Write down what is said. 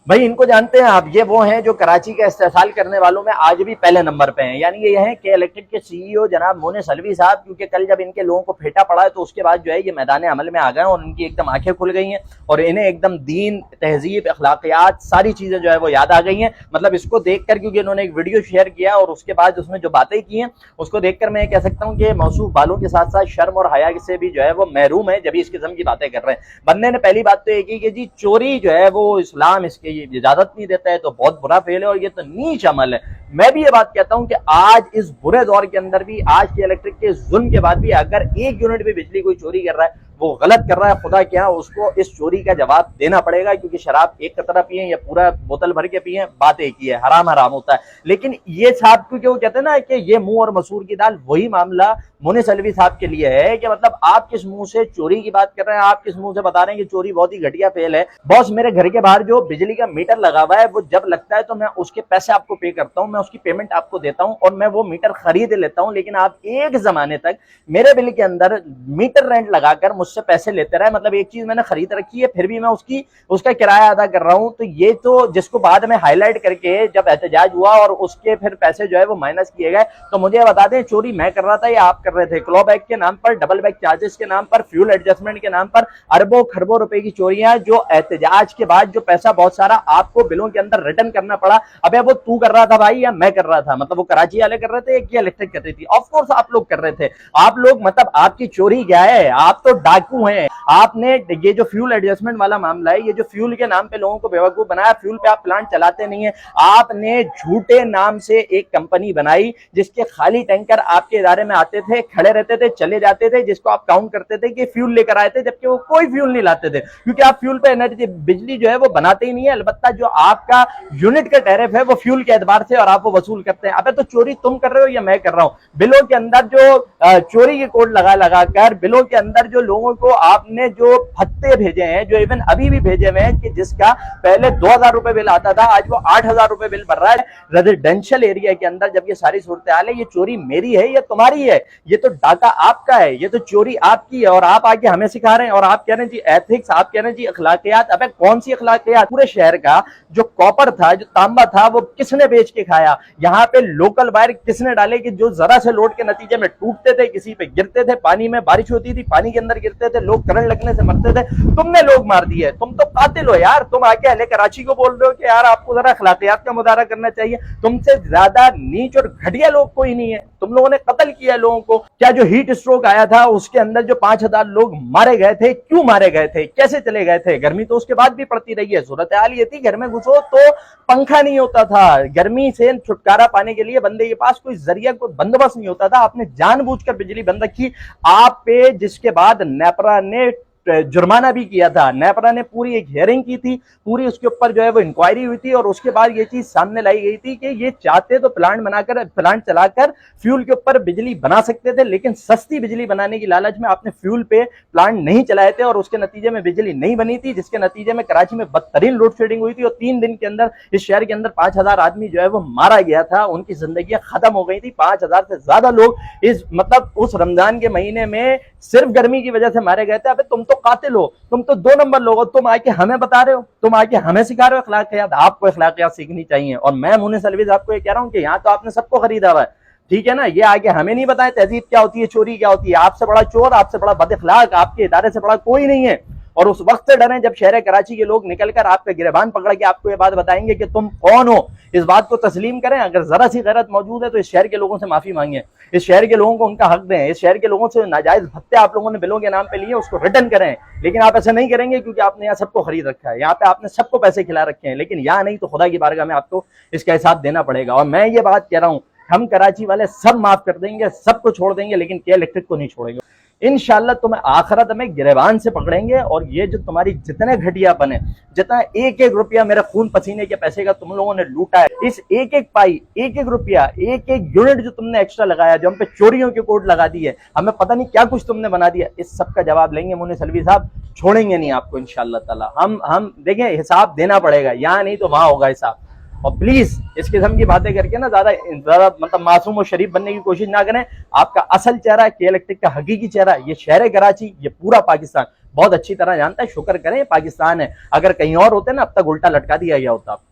भाई इनको जानते हैं आप, ये वो हैं जो कराची का इस्तेसाल करने वालों में आज भी पहले नंबर पे हैं। यानी ये हैं के इलेक्ट्रिक के सीईओ जनाब मोने सलवी साहब, क्योंकि कल जब इनके लोगों को फेटा पड़ा है तो उसके बाद जो है ये मैदान अमल में आ गए और उनकी एकदम आंखें खुल गई हैं और इन्हें एकदम दीन, तहजीब, अखलाकियात सारी चीजें जो है वो याद आ गई हैं। मतलब इसको देखकर, क्योंकि इन्होंने एक वीडियो शेयर किया और उसके बाद उसमें जो बातें की हैं उसको देखकर मैं कह सकता हूँ कि मौसूफ बालों के साथ साथ शर्म और हया से भी जो है वो महरूम है जब इस किस्म की बातें कर रहे हैं। बंदे ने पहली बात तो ये की कि जी चोरी जो है वो इस्लाम इसकी इजाजत नहीं देता है, तो बहुत बुरा फेल है और ये तो नीच अमल है। मैं भी ये बात कहता हूं कि आज इस बुरे दौर के अंदर भी, आज के इलेक्ट्रिक के जुल्म के बाद भी, अगर 1 यूनिट भी बिजली कोई चोरी कर रहा है वो गलत कर रहा है। खुदा क्या उसको इस चोरी का जवाब देना पड़ेगा, क्योंकि शराब एक कतरा पिए या पूरा बोतल भर के पिए बात एक ही है, हराम हराम होता है। लेकिन ये साहब, क्योंकि वो कहते हैं ना कि ये मुंह और मसूर की दाल, वही मामला मोने सलवी साहब के लिए है कि मतलब आप किस मुंह से चोरी की बात कर रहे हैं, आप किस मुंह से बता रहे हैं कि चोरी बहुत ही घटिया फेल है। बॉस, मेरे घर के बाहर जो बिजली का मीटर लगा हुआ है वो जब लगता है तो मैं उसके पैसे आपको पे करता हूं, मैं उसकी पेमेंट आपको देता हूं और मैं वो मीटर खरीद लेता हूं। लेकिन आप एक जमाने तक मेरे बिल के अंदर मीटर रेंट लगाकर मुझसे पैसे लेते रहे। मतलब एक चीज मैंने खरीद रखी है फिर भी मैं उसका किराया अदा कर रहा हूं। तो ये तो जिसको बाद में हाईलाइट करके जब एहतजाज हुआ और उसके फिर पैसे जो है वो माइनस किए गए, तो मुझे बता दें चोरी मैं कर रहा था या आप कर रहे थे? क्लॉ बैग के नाम पर, डबल बैग चार्जेस के नाम पर, फ्यूल एडजस्टमेंट के नाम पर अरबों खरबों रुपए की चोरियां, जो एहतजाज के बाद जो पैसा बहुत सारा आपको बिलों के अंदर रिटर्न करना पड़ा। अबे वो तू कर रहा था भाई या मैं कर रहा था? मतलब वो कराची वाले कर रहे थे या इलेक्ट्रिक कर रही थी? ऑफ कोर्स आप लोग कर रहे थे। आप लोग, मतलब आपकी चोरी क्या है? आप तो डाकू हैं। आपने ये जो फ्यूल एडजस्टमेंट वाला मामला है, ये जो फ्यूल के नाम पे लोगों को बेवकूफ बनाया, फ्यूल पे आप प्लांट चलाते नहीं है। आपने झूठे नाम से एक कंपनी बनाई जिसके खाली टैंकर आपके इदारे में आते थे, खड़े रहते थे, चले जाते थे, जिसको आप काउंट करते थे कि फ्यूल लेकर आए थे, जबकि वो कोई फ्यूल नहीं लाते थे, क्योंकि आप फ्यूल पे एनर्जी, बिजली जो है वो बनाते ही नहीं है। अलबत्ता जो आपका यूनिट का टैरिफ है वो फ्यूल के एतबार से और आप वो वसूल करते हैं। अबे तो चोरी तुम कर रहे हो या मैं कर रहा हूं? बिलों के अंदर जो चोरी के कोड लगा कर, बिलों के अंदर जो लोगों को आपने जो भत्ते भेजे हैं, जो इवन अभी भी भेजे हुए हैं, कि जिसका पहले 2000 रुपए बिल आता था आज वो 8000 रुपए बिल भर रहा है रेजिडेंशियल एरिया के अंदर। जब ये सारी सूरत हाल है, ये चोरी मेरी है या तुम्हारी है? ये तो डाका आपका है, ये तो चोरी आपकी है और आप आके हमें सिखा रहे हैं और आप कह रहे हैं जी एथिक्स, आप कह रहे हैं जी अखलाकियात। अबे कौन सी अखलाकियात? पूरे शहर का जो कॉपर था, जो तांबा था, वो किसने बेच के खाया? यहाँ पे लोकल वायर किसने डाले कि जो जरा से लोड के नतीजे में टूटते थे, किसी पे गिरते थे, पानी में बारिश होती थी पानी के अंदर गिरते थे, लोग करंट लगने से मरते थे। तुमने लोग मार दिए। तुम तो कातिल हो यार। तुम आके अहले कराची को बोल रहे हो कि यार आपको जरा अखलाकियात का मुजाहरा करना चाहिए। तुमसे ज्यादा नीच और घटिया लोग कोई नहीं है। तुम लोगों ने कत्ल किया लोगों को। क्या जो हीट स्ट्रोक आया था उसके अंदर जो 5000 लोग मारे गए थे, क्यों मारे गए थे, कैसे चले गए थे? गर्मी तो उसके बाद भी पड़ती रही है। सूरत हाल ये थी, घर में घुसो तो पंखा नहीं होता था। गर्मी से छुटकारा पाने के लिए बंदे के पास कोई जरिया, कोई बंदोबस्त नहीं होता था। आपने जानबूझकर बिजली बंद रखी आप पे, जिसके बाद नेपरा ने जुर्माना भी किया था। नेपरा ने पूरी एक हियरिंग की थी, पूरी उसके ऊपर जो है वो इंक्वायरी हुई थी और उसके बाद ये चीज सामने लाई गई थी कि ये चाहते तो प्लांट बनाकर, प्लांट चलाकर फ्यूल के ऊपर बिजली बना सकते थे, लेकिन सस्ती बिजली बनाने की लालच में आपने फ्यूल पे प्लांट नहीं चलाए थे और उसके नतीजे में बिजली नहीं बनी थी, जिसके नतीजे में कराची में बदतरीन लोड शेडिंग हुई थी और 3 दिन के अंदर इस शहर के अंदर 5000 आदमी जो है वो मारा गया था, उनकी जिंदगी खत्म हो गई थी। 5000 से ज्यादा लोग इस, मतलब उस रमजान के महीने में सिर्फ गर्मी की वजह से मारे गए थे। अबे तुम तो कातिल हो, तुम तो 2 नंबर लोग हो। तुम आके हमें बता रहे हो, तुम आके हमें सिखा रहे हो अखलाकियात। आपको अखलाकियात सीखनी चाहिए और मैं मोने सलवी आपको ये कह रहा हूं कि यहाँ तो आपने सबको खरीदा हुआ है, ठीक है ना? ये आगे हमें नहीं बताएं तहजीब क्या होती है, चोरी क्या होती है। आपसे बड़ा चोर, आपसे बड़ा बदअखलाक, आपके इदारे से बड़ा कोई नहीं है। और उस वक्त से डरें जब शहर कराची के लोग निकलकर आपका गिरबान पकड़ के आपको ये बात बताएंगे कि तुम कौन हो। इस बात को तस्लीम करें। अगर जरा सी गैरत मौजूद है तो इस शहर के लोगों से माफी मांगे, इस शहर के लोगों को उनका हक दें। इस शहर के लोगों से नाजायज भत्ते आप लोगों ने बिलों के नाम पे लिए उसको रिटर्न करें। लेकिन आप ऐसा नहीं करेंगे क्योंकि आपने यहाँ सबको खरीद रखा है, यहाँ पे आपने सबको पैसे खिला रखे हैं। लेकिन यहाँ नहीं तो खुदा की बारगाह में आपको इसका हिसाब देना पड़ेगा। और मैं ये बात कह रहा हूँ, हम कराची वाले सब माफ कर देंगे, सबको छोड़ देंगे, लेकिन के इलेक्ट्रिक को नहीं छोड़ेंगे। इंशाल्लाह तुम्हें आखिरत में गिरबान से पकड़ेंगे। और ये जो तुम्हारी जितने घटियापन है, जितना एक एक रुपया मेरे खून पसीने के पैसे का तुम लोगों ने लूटा है, इस एक एक पाई, एक एक रुपया, एक एक यूनिट जो तुमने एक्स्ट्रा लगाया, जो हम पे चोरियों के कोड लगा दिए, हमें पता नहीं क्या कुछ तुमने बना दिया, इस सब का जवाब लेंगे मोने सलवी साहब। छोड़ेंगे नहीं आपको इंशाल्लाह ताला। हम देखें, हिसाब देना पड़ेगा, यहाँ नहीं तो वहां होगा हिसाब। और प्लीज इस किस्म की बातें करके ना ज्यादा मतलब मासूम और शरीफ बनने की कोशिश ना करें। आपका असल चेहरा, के इलेक्ट्रिक का हकीकी चेहरा, ये शहर कराची, ये पूरा पाकिस्तान बहुत अच्छी तरह जानता है, शुक्र करें पाकिस्तान है, अगर कहीं और होते ना अब तक उल्टा लटका दिया गया होता।